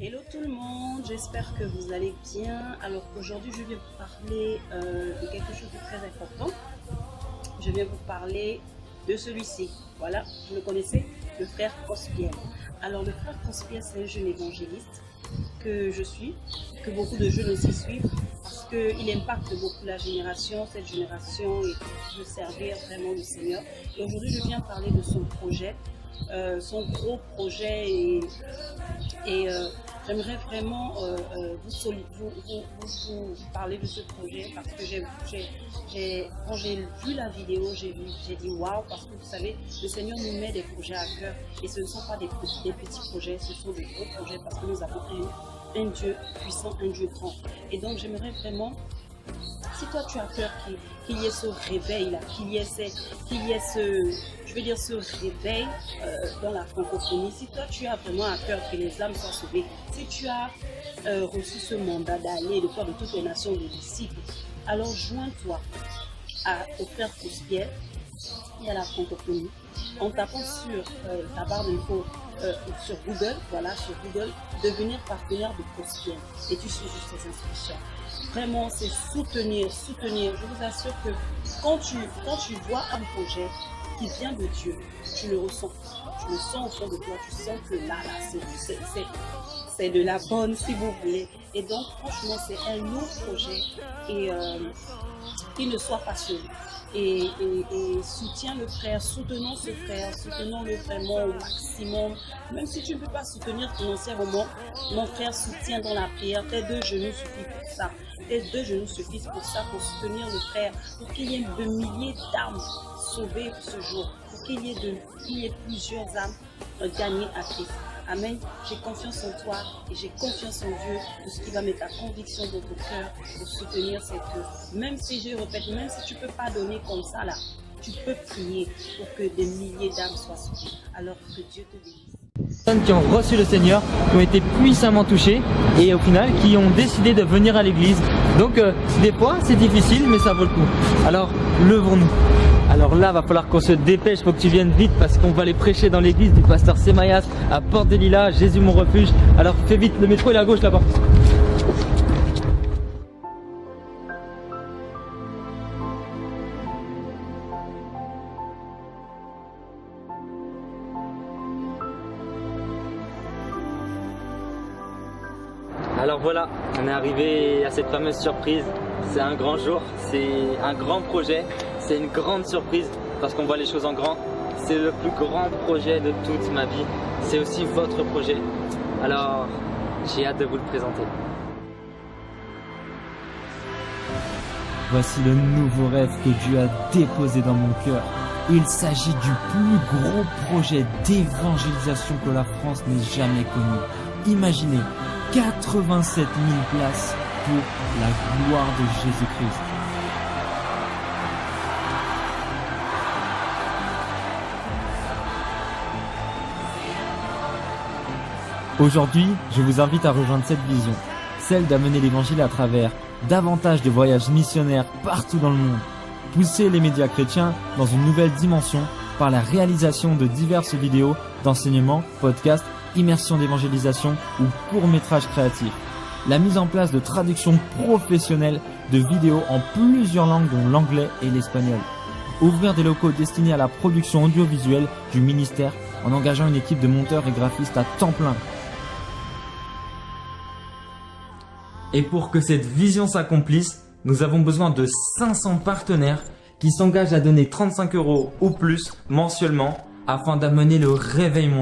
Hello tout le monde, j'espère que vous allez bien. Alors aujourd'hui je viens vous parler de quelque chose de très important. Je viens vous parler de celui-ci. Voilà, vous le connaissez, le frère Cospiel. Alors le frère Cospiel, c'est un jeune évangéliste que je suis, que beaucoup de jeunes aussi suivent, parce qu'il impacte beaucoup la génération, cette génération de servir vraiment le Seigneur. Et aujourd'hui je viens parler de son projet, son gros projet, et j'aimerais vraiment vous parler de ce projet, parce que quand j'ai vu la vidéo, j'ai dit waouh, parce que vous savez, le Seigneur nous met des projets à cœur, et ce ne sont pas des petits projets, ce sont des gros projets, parce que nous avons un Dieu puissant, un Dieu grand. Et donc j'aimerais vraiment, si toi tu as peur qu'il y ait ce réveil là, qu'il y ait ce réveil dans la francophonie, si toi tu as vraiment à cœur que les âmes soient sauvées, si tu as reçu ce mandat d'aller de faire de toutes les nations des disciples, alors joins-toi au frère Cospiel et à la francophonie en tapant sur ta barre d'infos sur Google, voilà, sur Google, devenir partenaire de Cospiel, et tu suis juste les instructions. Vraiment, c'est soutenir. Je vous assure que quand tu vois un projet qui vient de Dieu, tu le ressens. Tu le sens au fond de toi, tu sens que là, c'est de la bonne, si vous voulez. Et donc, franchement, c'est un lourd projet, et qu'il ne soit pas seul. Et soutiens le frère, soutenons-le vraiment au maximum. Même si tu ne peux pas soutenir financièrement, mon frère, soutient dans la prière. Tes deux genoux suffisent pour ça. Tes deux genoux suffisent pour ça, pour soutenir le frère, pour qu'il y ait de milliers d'âmes sauvées ce jour, pour qu'il y ait plusieurs âmes gagnées à Christ. Amen. J'ai confiance en toi et j'ai confiance en Dieu de ce qui va mettre la conviction dans ton cœur pour soutenir cette œuvre. Même si, je répète, même si tu ne peux pas donner comme ça là, tu peux prier pour que des milliers d'âmes soient sauvées. Alors que Dieu te bénisse. Personnes qui ont reçu le Seigneur, qui ont été puissamment touchées et au final qui ont décidé de venir à l'église. Donc des fois c'est difficile, mais ça vaut le coup. Alors levons-nous. Alors là, va falloir qu'on se dépêche, faut que tu viennes vite parce qu'on va aller prêcher dans l'église du pasteur Semayas à Porte des Lilas, Jésus mon refuge. Alors fais vite, le métro est à gauche là-bas. Alors voilà, on est arrivé à cette fameuse surprise. C'est un grand jour, c'est un grand projet, c'est une grande surprise parce qu'on voit les choses en grand. C'est le plus grand projet de toute ma vie. C'est aussi votre projet. Alors, j'ai hâte de vous le présenter. Voici le nouveau rêve que Dieu a déposé dans mon cœur. Il s'agit du plus gros projet d'évangélisation que la France n'ait jamais connu. Imaginez 87 000 places pour la gloire de Jésus-Christ. Aujourd'hui, je vous invite à rejoindre cette vision, celle d'amener l'évangile à travers davantage de voyages missionnaires partout dans le monde. Pousser les médias chrétiens dans une nouvelle dimension par la réalisation de diverses vidéos d'enseignement, podcasts, immersion d'évangélisation ou courts-métrages créatifs. La mise en place de traductions professionnelles de vidéos en plusieurs langues dont l'anglais et l'espagnol. Ouvrir des locaux destinés à la production audiovisuelle du ministère en engageant une équipe de monteurs et graphistes à temps plein. Et pour que cette vision s'accomplisse, nous avons besoin de 500 partenaires qui s'engagent à donner 35 € ou plus mensuellement afin d'amener le réveil mondial.